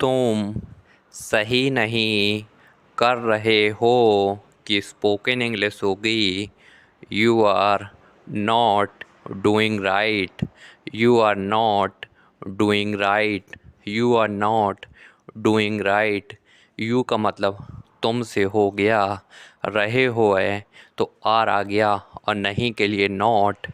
तुम सही नहीं कर रहे हो कि स्पोकन इंग्लिश होगी। You are not doing right. You are not doing right. You are not doing right. You का मतलब तुम से हो गया, रहे हो है तो आर आ गया, और नहीं के लिए नॉट,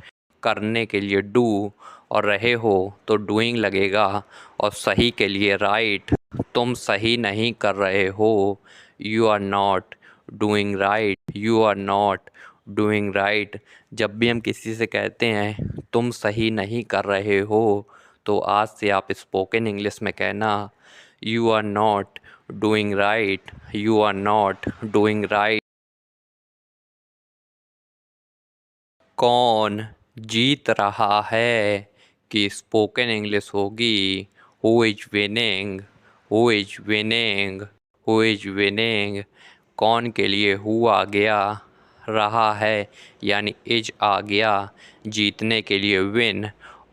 करने के लिए डू, और रहे हो तो डूइंग लगेगा, और सही के लिए राइट। तुम सही नहीं कर रहे हो। You are not doing right. You are not doing right. जब भी हम किसी से कहते हैं तुम सही नहीं कर रहे हो, तो आज से आप स्पोकन इंग्लिश में कहना you are not doing right. You are not doing right. कौन जीत रहा है कि स्पोकन इंग्लिश होगी who is winning. Who is winning. Who is winning. कौन के लिए हु आ गया, रहा है यानी इज आ गया, जीतने के लिए विन,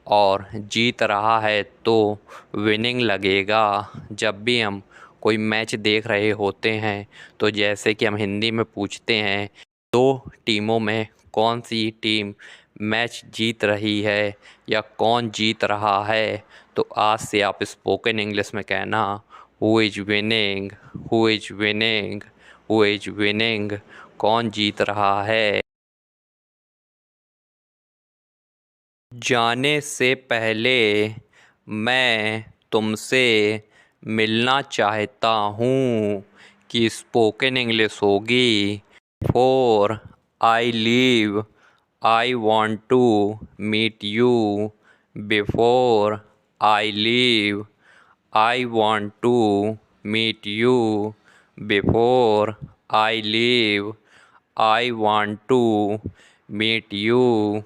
और जीत रहा है तो विनिंग लगेगा। जब भी हम कोई मैच देख रहे होते हैं तो जैसे कि हम हिंदी में पूछते हैं दो टीमों में कौन सी टीम मैच जीत रही है या कौन जीत रहा है, तो आज से आप स्पोकन इंग्लिश में कहना who is winning. Who is winning. Who is winning. कौन जीत रहा है। जाने से पहले मैं तुमसे मिलना चाहता हूँ कि स्पोकन इंग्लिश होगी। For I leave I want to meet you. Before I leave I want to meet you. Before I leave I want to meet you.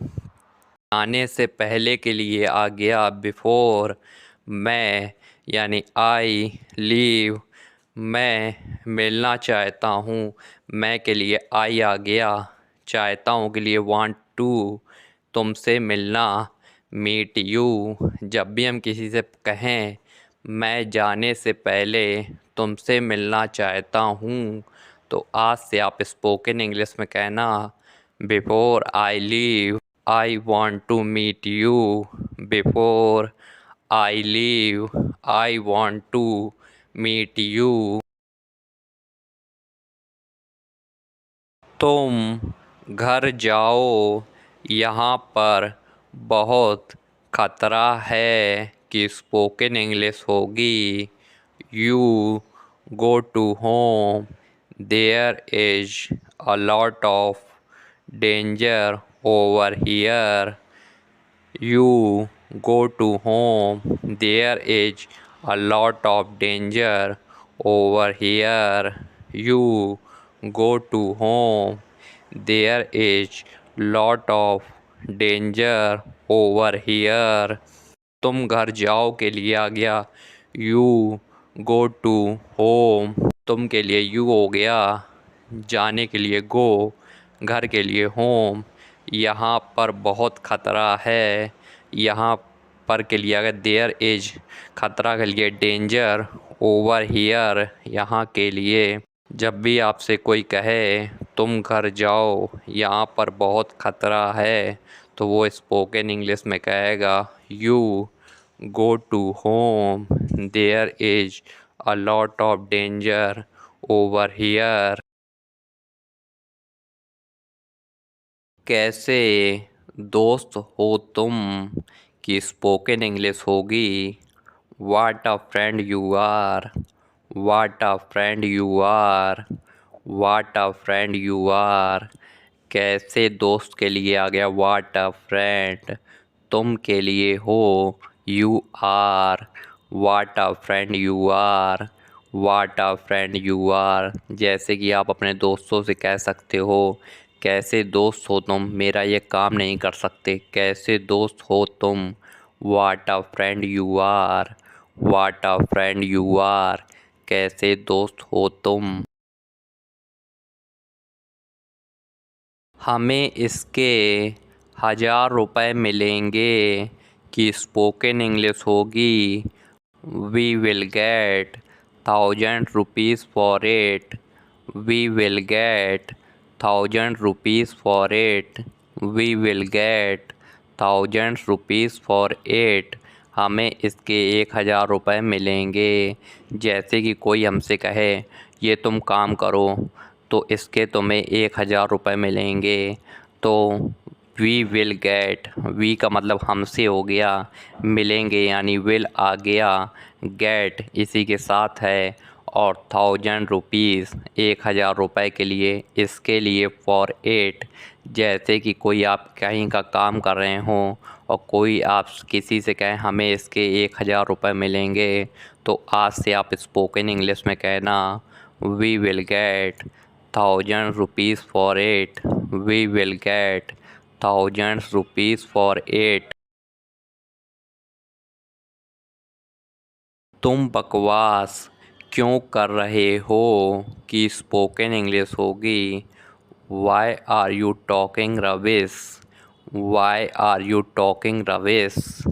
आने से पहले के लिए आ गया बिफोर। मैं यानी आई लीव, मैं मिलना चाहता हूँ, मैं के लिए आई आ गया, चाहता हूँ के लिए वांट टू, तुमसे मिलना, मीट यू। जब भी हम किसी से कहें मैं जाने से पहले तुमसे मिलना चाहता हूँ, तो आज से आप स्पोकन इंग्लिश में कहना before I leave I want to meet you. Before I leave, I want to meet you. तुम घर जाओ, यहाँ पर बहुत खतरा है कि स्पोकन इंग्लिश होगी you go to home, there is a lot of danger over here. You go to home, there is a lot of danger over here. You go to home, there is lot of danger over here. तुम घर जाओ के लिए आ गया you go to home, तुम के लिए you हो गया, जाने के लिए गो, घर के लिए होम। यहाँ पर बहुत खतरा है, यहाँ पर के लिए अगर देयर इज, खतरा के लिए डेंजर, ओवर हियर, यहाँ के लिए। जब भी आपसे कोई कहे तुम घर जाओ यहाँ पर बहुत खतरा है, तो वो स्पोकन इंग्लिश में कहेगा you go to home, there is a lot of danger over here. कैसे दोस्त हो तुम कि स्पोकन इंग्लिश होगी what a friend you are. What a friend you are. What a friend you are. कैसे दोस्त के लिए आ गया वाट अ फ्रेंड, तुम के लिए हो you are. What a friend you are. What a friend you are. जैसे कि आप अपने दोस्तों से कह सकते हो कैसे दोस्त हो तुम, मेरा ये काम नहीं कर सकते, कैसे दोस्त हो तुम। What a friend you are. What a friend you are. कैसे दोस्त हो तुम। हमें इसके 1000 रुपये मिलेंगे कि स्पोकन इंग्लिश होगी We will get 1,000 rupees for it. We will get 1,000 rupees for it. We will get 1,000 rupees for it. हमें इसके 1,000 रुपये मिलेंगे। जैसे कि कोई हमसे कहे ये तुम काम करो तो इसके तुम्हें 1,000 रुपये मिलेंगे। तो वी विल गेट, वी का मतलब हमसे हो गया, मिलेंगे यानी विल आ गया, गेट इसी के साथ है, और 1,000 रुपीज़ 1,000 रुपये के लिए, इसके लिए फॉर एट। जैसे कि कोई आप कहीं का काम कर रहे हों और कोई आप किसी से कहें हमें इसके 1,000 रुपये मिलेंगे, तो आज से आप स्पोकन इंग्लिश में कहना we will get 1,000 rupees for it. We will get 1,000 rupees for it. तुम बकवास क्यों कर रहे हो कि स्पोकन इंग्लिश होगी why are you talking rubbish. Why are you talking rubbish.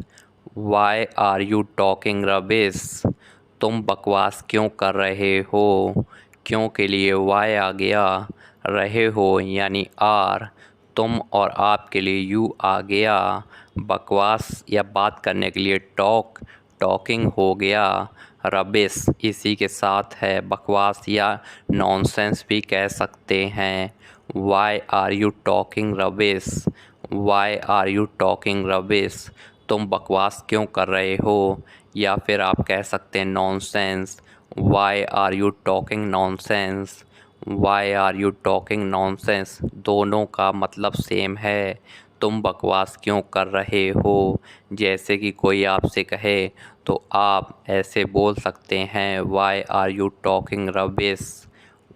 Why are you talking rubbish. तुम बकवास क्यों कर रहे हो, क्यों के लिए वाई आ गया, रहे हो यानी आर, तुम और आप के लिए यू आ गया, बकवास या बात करने के लिए टॉकिंग हो गया, रबिश इसी के साथ है, बकवास या नॉनसेंस भी कह सकते हैं। Why are you talking rubbish. Why are you talking rubbish. तुम बकवास क्यों कर रहे हो, या फिर आप कह सकते हैं nonsense. Why are you talking nonsense. Why are you talking nonsense दोनों का मतलब सेम है। तुम बकवास क्यों कर रहे हो, जैसे कि कोई आपसे कहे तो आप ऐसे बोल सकते हैं why are you talking rubbish.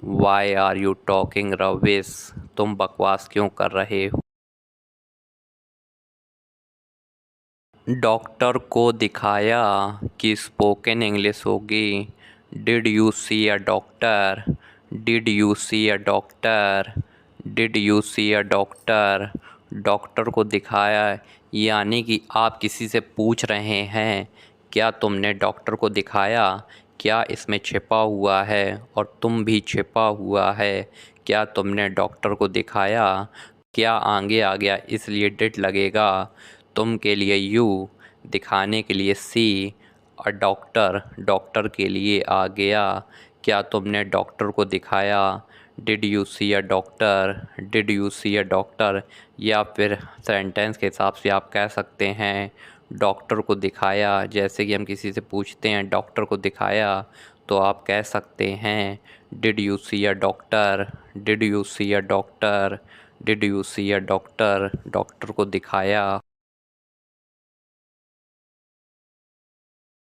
Why are you talking rubbish. तुम बकवास क्यों कर रहे हो। डॉक्टर को दिखाया कि स्पोकन इंग्लिश होगी did you see a doctor. Did you see a doctor. Did you see a doctor. Doctor को दिखाया यानी कि आप किसी से पूछ रहे हैं क्या तुमने डॉक्टर को दिखाया, क्या इसमें छिपा हुआ है और तुम भी छिपा हुआ है, क्या तुमने डॉक्टर को दिखाया, क्या आगे आ गया इसलिए डिड लगेगा, तुम के लिए यू, दिखाने के लिए सी, और डॉक्टर के लिए आ गया क्या तुमने डॉक्टर को दिखाया, did you see a doctor. Did you see a doctor. या फिर सेंटेंस के हिसाब से आप कह सकते हैं डॉक्टर को दिखाया। जैसे कि हम किसी से पूछते हैं डॉक्टर को दिखाया तो आप कह सकते हैं did you see a doctor. Did you see a doctor. Did you see a doctor. Doctor को दिखाया।